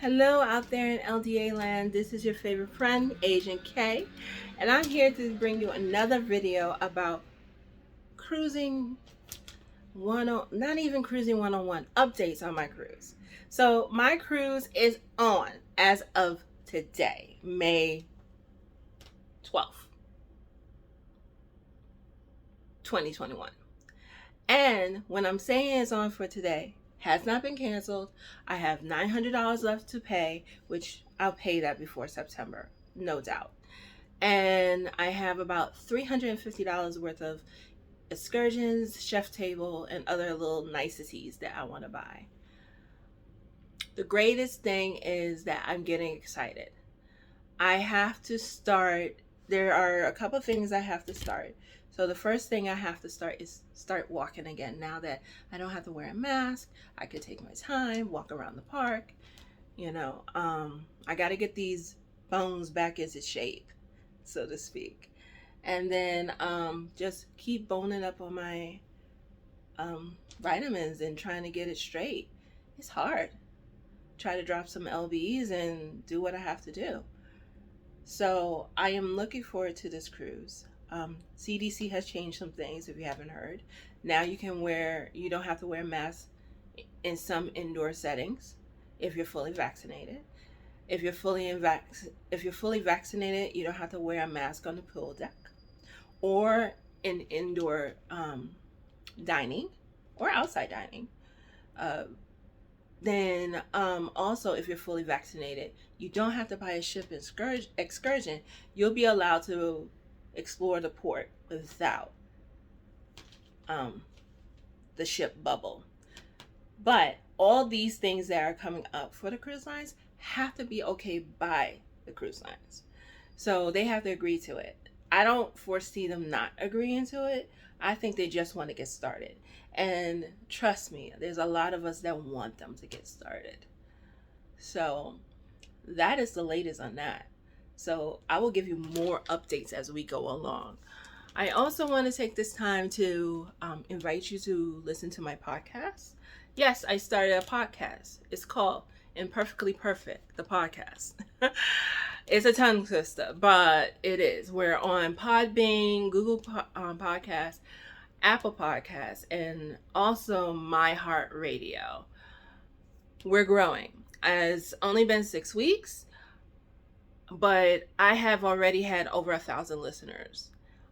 Hello out there in LDA land. This is your favorite friend, Agent K, and I'm here to bring you another video about cruising not even cruising 101 updates on my cruise. So my cruise is on as of today, May 12th, 2021. And when I'm saying it's on for today, has not been canceled. I have $900 left to pay, which I'll pay that before September, no doubt. And I have about $350 worth of excursions, chef table, and other little niceties that I want to buy. The greatest thing is that I'm getting excited. I have to start, there are a couple things I have to start. So the first thing I have to start is start walking again. Now that I don't have to wear a mask, I could take my time, walk around the park. I got to get these bones back into shape, so to speak. And then just keep boning up on my vitamins and trying to get it straight. It's hard. Try to drop some lbs and do what I have to do. So I am looking forward to this cruise. CDC has changed some things, if you haven't heard. Now you don't have to wear masks in some indoor settings if you're fully vaccinated. If you're fully vaccinated, you don't have to wear a mask on the pool deck or in indoor dining or outside dining. Then also, if you're fully vaccinated, you don't have to buy a ship excursion. You'll be allowed to explore the port without the ship bubble. But all these things that are coming up for the cruise lines have to be okay by the cruise lines. So they have to agree to it. I don't foresee them not agreeing to it. I think they just want to get started. And trust me, there's a lot of us that want them to get started. So that is the latest on that. So I will give you more updates as we go along. I also want to take this time to invite you to listen to my podcast. Yes, I started a podcast. It's called Imperfectly Perfect, the podcast. It's a tongue twister, but it is. We're on Podbean, Google Podcasts, Apple Podcasts, and also iHeartRadio. We're growing. It's only been 6 weeks, but I have already had over 1,000 listeners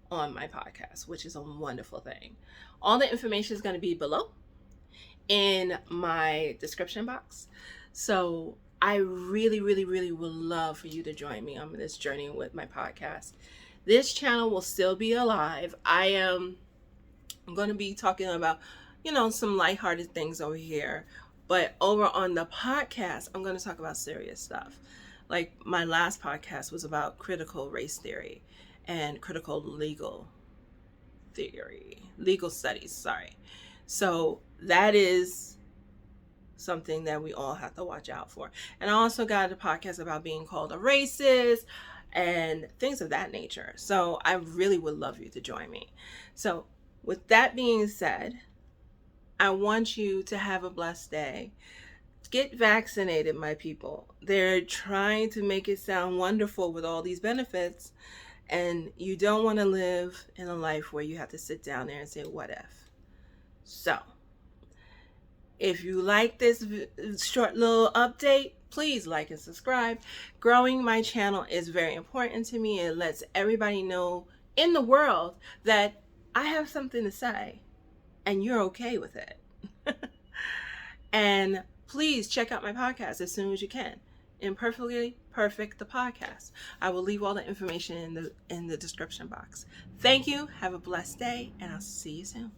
on my podcast, which is a wonderful thing. All the information is going to be below in my description box. So I really, really, really would love for you to join me on this journey with my podcast. This channel will still be alive. I'm going to be talking about, some lighthearted things over here. But over on the podcast, I'm going to talk about serious stuff. Like my last podcast was about critical race theory and critical legal studies, sorry. So that is something that we all have to watch out for. And I also got a podcast about being called a racist and things of that nature. So I really would love you to join me. So with that being said, I want you to have a blessed day. Get vaccinated, my people. They're trying to make it sound wonderful with all these benefits, and you don't want to live in a life where you have to sit down there and say, what if? So, if you like this short little update, please like and subscribe. Growing my channel is very important to me. It lets everybody know in the world that I have something to say and you're okay with it. And please check out my podcast as soon as you can. Imperfectly Perfect, the podcast. I will leave all the information in the description box. Thank you. Have a blessed day, and I'll see you soon.